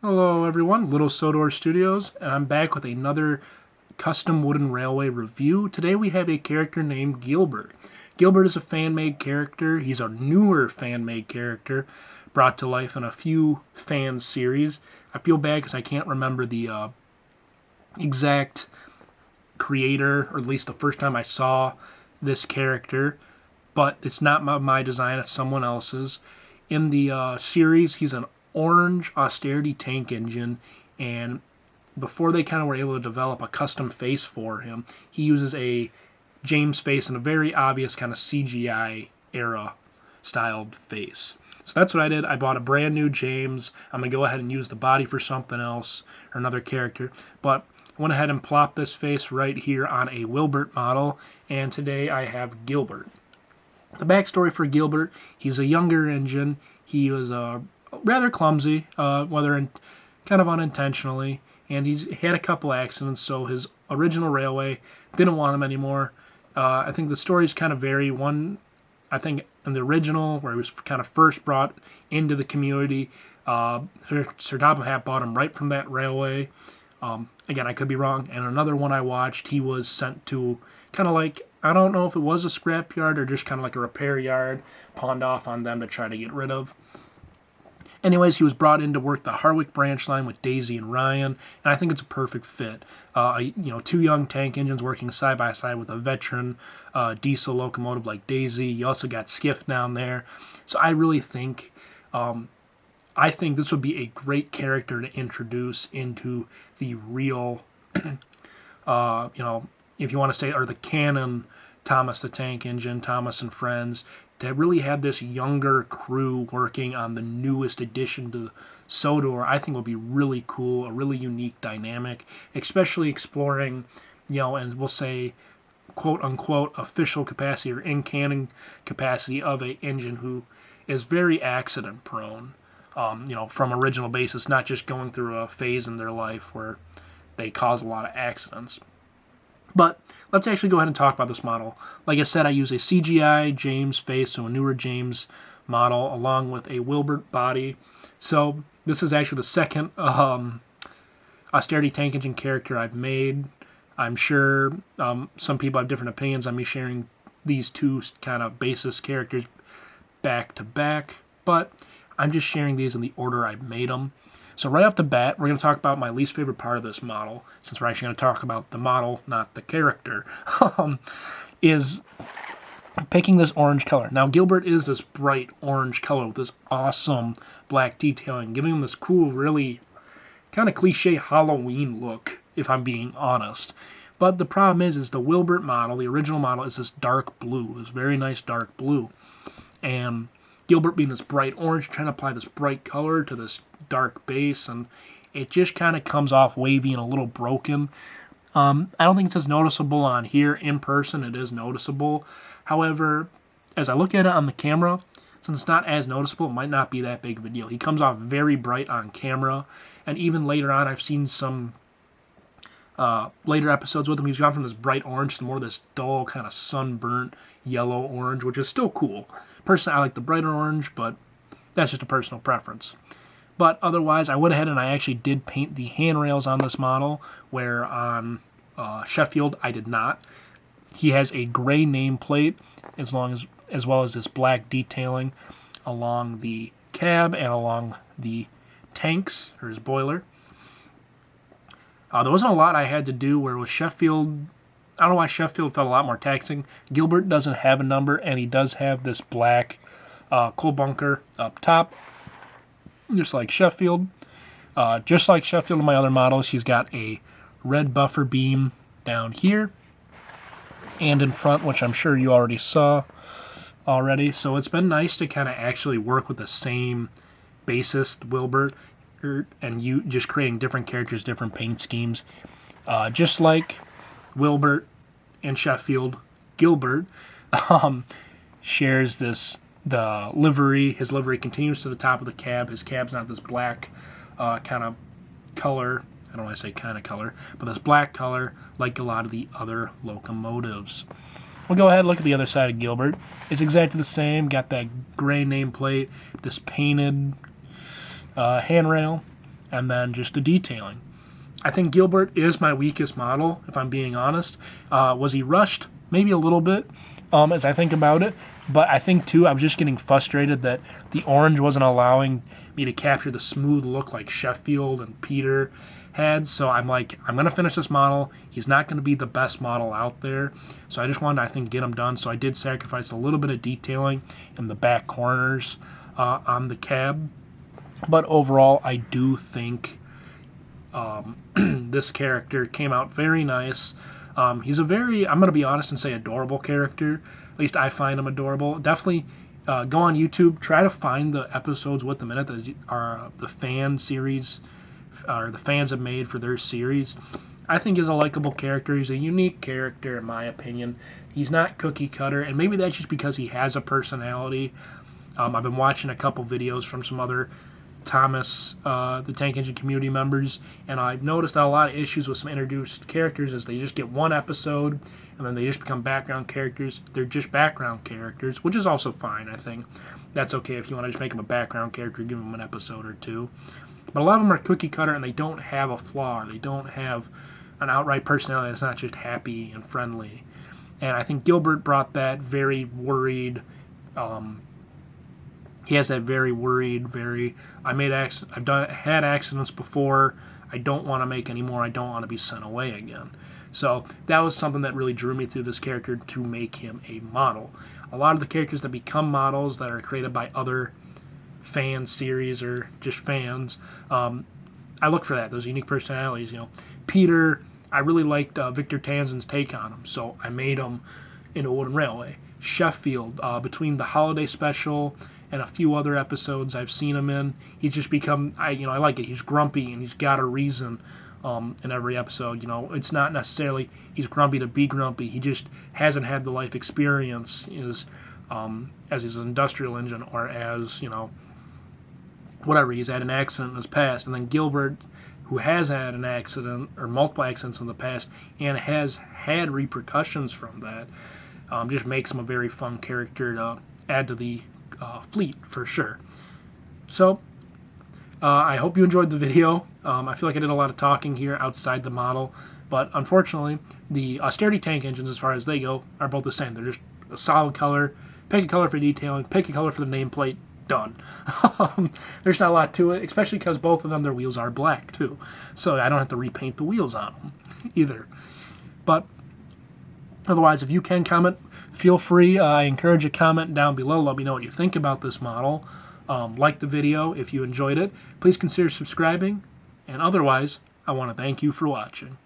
Hello everyone, Little Sodor Studios, and I'm back with another custom wooden railway review. Today we have a character named Gilbert. Gilbert is a fan-made character. He's a newer fan-made character brought to life in a few fan series. I feel bad because I can't remember the exact creator, or at least the first time I saw this character, but it's not my design, it's someone else's. In the series, he's an orange austerity tank engine, and before they kind of were able to develop a custom face for him, he uses a James face and a very obvious kind of CGI era styled face. So that's what I did. I bought a brand new James. I'm going to go ahead and use the body for something else or another character, but I went ahead and plopped this face right here on a Wilbert model, and today I have Gilbert. The backstory for Gilbert: he's a younger engine. He was rather clumsy, kind of unintentionally, and he's had a couple accidents, so his original railway didn't want him anymore. I think the stories kind of vary. One, I think in the original, where he was kind of first brought into the community, Sir Topham Hatt bought him right from that railway. Again, I could be wrong. And another one I watched, he was sent to kind of like, I don't know if it was a scrapyard or just kind of like a repair yard, pawned off on them to try to get rid of. Anyways, he was brought in to work the Harwick branch line with Daisy and Ryan, and I think it's a perfect fit. Two young tank engines working side by side with a veteran diesel locomotive like Daisy. You also got Skiff down there, so I really think, this would be a great character to introduce into the real, if you want to say, or the canon Thomas the Tank Engine, Thomas and Friends, to really have this younger crew working on the newest addition to Sodor. I think will be really cool, a really unique dynamic, especially exploring, and we'll say, quote unquote, official capacity or in canon capacity of a engine who is very accident prone, from original basis, not just going through a phase in their life where they cause a lot of accidents. But let's actually go ahead and talk about this model. Like I said, I use a CGI James face, so a newer James model, along with a Wilbert body. So this is actually the second austerity tank engine character I've made. I'm sure some people have different opinions on me sharing these two kind of basis characters back to back, but I'm just sharing these in the order I've made them. So right off the bat, we're going to talk about my least favorite part of this model, since we're actually going to talk about the model, not the character, is picking this orange color. Now, Gilbert is this bright orange color with this awesome black detailing, giving him this cool, really kind of cliche Halloween look, if I'm being honest. But the problem is the Wilbert model, the original model, is this dark blue, this very nice dark blue. And Gilbert being this bright orange, trying to apply this bright color to this dark base, and it just kind of comes off wavy and a little broken. I don't think it's as noticeable on here. In person, it is noticeable. However, as I look at it on the camera, since it's not as noticeable, it might not be that big of a deal. He comes off very bright on camera, and even later on, I've seen some later episodes with him. He's gone from this bright orange to more of this dull, kind of sunburnt yellow orange, which is still cool. Personally, I like the brighter orange, but that's just a personal preference. But otherwise, I went ahead and I actually did paint the handrails on this model, where on Sheffield I did not. He has a gray nameplate as well as this black detailing along the cab and along the tanks, or his boiler. There wasn't a lot I had to do, where with Sheffield, I don't know why Sheffield felt a lot more taxing. Gilbert doesn't have a number, and he does have this black coal bunker up top, just like Sheffield. Just like Sheffield in my other models, he's got a red buffer beam down here and in front, which I'm sure you already saw already. So it's been nice to kind of actually work with the same basis, Wilbert, and you just creating different characters, different paint schemes. Just like Wilbert and Sheffield, Gilbert shares the livery. His livery continues to the top of the cab. His cab's not this black kind of color. I don't want to say kind of color, but this black color like a lot of the other locomotives. We'll go ahead and look at the other side of Gilbert. It's exactly the same. Got that gray nameplate, this painted handrail. and then just the detailing. I think Gilbert is my weakest model, if I'm being honest. Was he rushed? Maybe a little bit, as I think about it. But I think, too, I was just getting frustrated that the orange wasn't allowing me to capture the smooth look like Sheffield and Peter had. So I'm like, I'm going to finish this model. He's not going to be the best model out there. So I just wanted to, I think, get him done. So I did sacrifice a little bit of detailing in the back corners on the cab. But overall, I do think this character came out very nice. He's a very, I'm going to be honest and say, adorable character. At least I find him adorable. Definitely go on YouTube, try to find the episodes with them in it that are the fan series, or the fans have made for their series. I think he's a likable character. He's a unique character, in my opinion. He's not cookie cutter, and maybe that's just because he has a personality. I've been watching a couple videos from some other Thomas, the Tank Engine community members, and I've noticed a lot of issues with some introduced characters is they just get one episode and then they just become background characters. They're just background characters, which is also fine. I think that's okay if you want to just make them a background character, give them an episode or two. But a lot of them are cookie cutter and they don't have a flaw. They don't have an outright personality that's not just happy and friendly. And I think Gilbert brought that very worried. He has that very worried, very, I've had accidents before. I don't want to make any more. I don't want to be sent away again. So that was something that really drew me through this character to make him a model. A lot of the characters that become models that are created by other fan series or just fans, I look for that, those unique personalities. Peter, I really liked Victor Tanzen's take on him, so I made him into Wooden Railway. Sheffield, between the holiday special and a few other episodes I've seen him in, he's just become, I like it. He's grumpy and he's got a reason in every episode. It's not necessarily he's grumpy to be grumpy. He just hasn't had the life experience as his industrial engine or as, whatever. He's had an accident in his past. And then Gilbert, who has had an accident or multiple accidents in the past and has had repercussions from that, just makes him a very fun character to add to the fleet for sure. So I hope you enjoyed the video. I feel like I did a lot of talking here outside the model, but unfortunately the austerity tank engines, as far as they go, are both the same. They're just a solid color. Pick a color for detailing, pick a color for the nameplate, done. There's not a lot to it, especially because both of them, their wheels are black too, so I don't have to repaint the wheels on them either. But otherwise, if you can comment, feel free. I encourage a comment down below. Let me know what you think about this model. Like the video if you enjoyed it. Please consider subscribing. And otherwise, I want to thank you for watching.